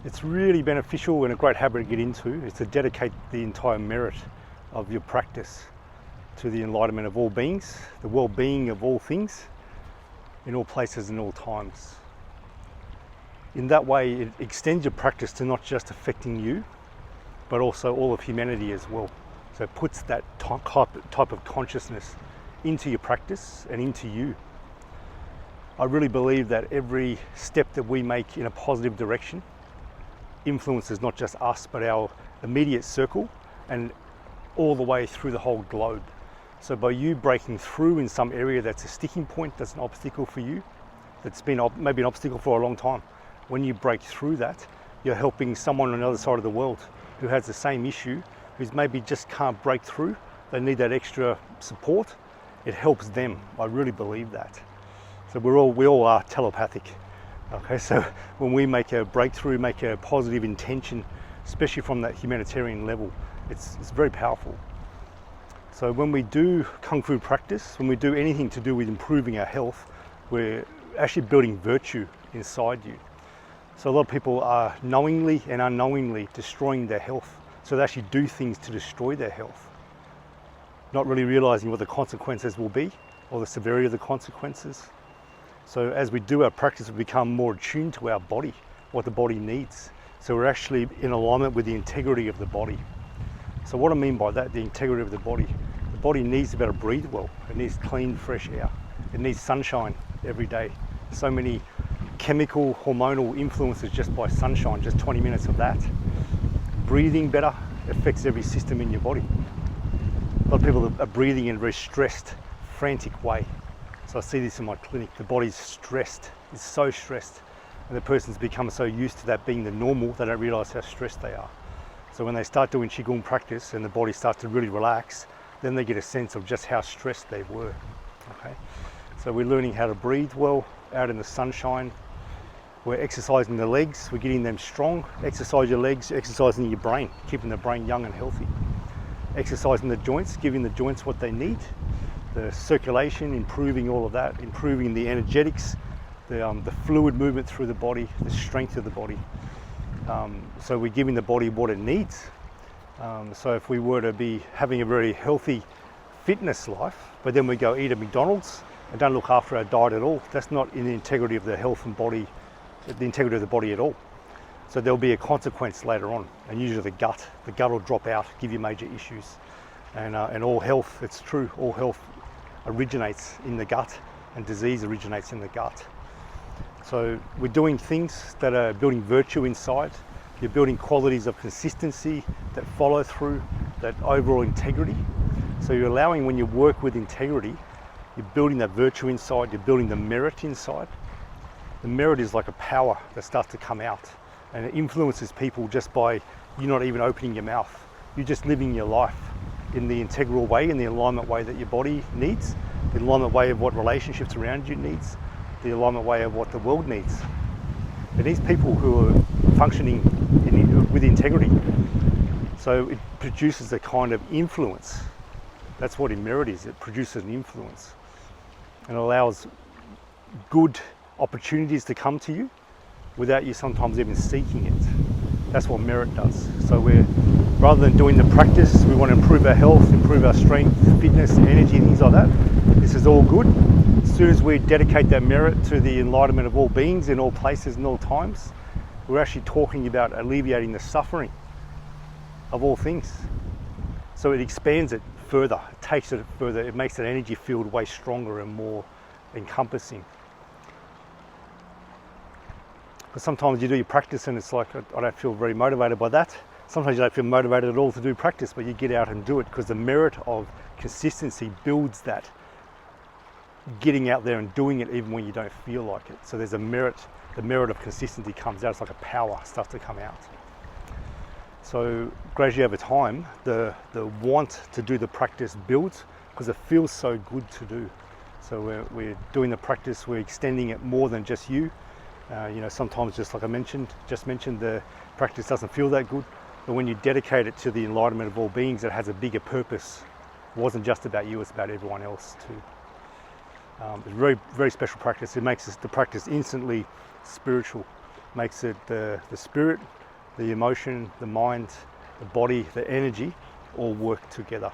It's really beneficial and a great habit to get into is to dedicate the entire merit of your practice to the enlightenment of all beings, the well-being of all things, in all places and all times. In that way, it extends your practice to not just affecting you, but also all of humanity as well. So it puts that type of consciousness into your practice and into you. I really believe that every step that we make in a positive direction influences not just us, but our immediate circle and all the way through the whole globe. So by you breaking through in some area that's a sticking point, that's an obstacle for you, that's been maybe an obstacle for a long time, when you break through that, you're helping someone on the other side of the world who has the same issue, who's maybe just can't break through, they need that extra support. It helps them. I really believe that. So we all are telepathic. Okay, so when we make a breakthrough, make a positive intention, especially from that humanitarian level, it's very powerful. So when we do Kung Fu practice, when we do anything to do with improving our health, we're actually building virtue inside you. So a lot of people are knowingly and unknowingly destroying their health. So they actually do things to destroy their health, not really realizing what the consequences will be or the severity of the consequences. So as we do our practice, we become more attuned to our body, what the body needs. So we're actually in alignment with the integrity of the body. So what I mean by that, the integrity of the body needs to be able to breathe well. It needs clean, fresh air. It needs sunshine every day. So many chemical, hormonal influences just by sunshine, just 20 minutes of that. Breathing better affects every system in your body. A lot of people are breathing in a very stressed, frantic way. So I see this in my clinic. The body's stressed, it's so stressed. And the person's become so used to that being the normal, they don't realize how stressed they are. So when they start doing Qigong practice and the body starts to really relax, then they get a sense of just how stressed they were. Okay? So we're learning how to breathe well out in the sunshine. We're exercising the legs, we're getting them strong. Exercise your legs, exercising your brain, keeping the brain young and healthy. Exercising the joints, giving the joints what they need. The circulation, improving all of that, improving the energetics, the fluid movement through the body, the strength of the body. So we're giving the body what it needs. So if we were to be having a very healthy fitness life, but then we go eat at McDonald's and don't look after our diet at all, that's not in the integrity of the health and body, the integrity of the body at all. So there'll be a consequence later on, and usually the gut will drop out, give you major issues. And all health, it's true, all health originates in the gut and disease originates in the gut. So we're doing things that are building virtue inside. You're building qualities of consistency, that follow through, that overall integrity. So you're allowing, when you work with integrity, you're building that virtue inside, you're building the merit inside. The merit is like a power that starts to come out, and it influences people just by you not even opening your mouth. You're just living your life in the integral way, in the alignment way that your body needs, the alignment way of what relationships around you needs, the alignment way of what the world needs. It needs people who are functioning with integrity. So it produces a kind of influence. That's what merit is. It produces an influence and allows good opportunities to come to you without you sometimes even seeking it. That's what merit does. So rather than doing the practice, we want to improve our health, improve our strength, fitness, energy, things like that. This is all good. As soon as we dedicate that merit to the enlightenment of all beings in all places and all times, we're actually talking about alleviating the suffering of all things. So it expands it further, it takes it further, it makes that energy field way stronger and more encompassing. But sometimes you do your practice and it's like, I don't feel very motivated by that. Sometimes you don't feel motivated at all to do practice, but you get out and do it because the merit of consistency builds that getting out there and doing it even when you don't feel like it. So there's a merit, the merit of consistency comes out, it's like a power starts to come out. So gradually over time, the want to do the practice builds because it feels so good to do. So we're doing the practice, we're extending it more than just you. Sometimes, just like I just mentioned, the practice doesn't feel that good, but when you dedicate it to the enlightenment of all beings, it has a bigger purpose. It wasn't just about you, it's about everyone else too. It's very, very special practice. It makes the practice instantly spiritual. makes it the spirit, the emotion, the mind, the body, the energy all work together.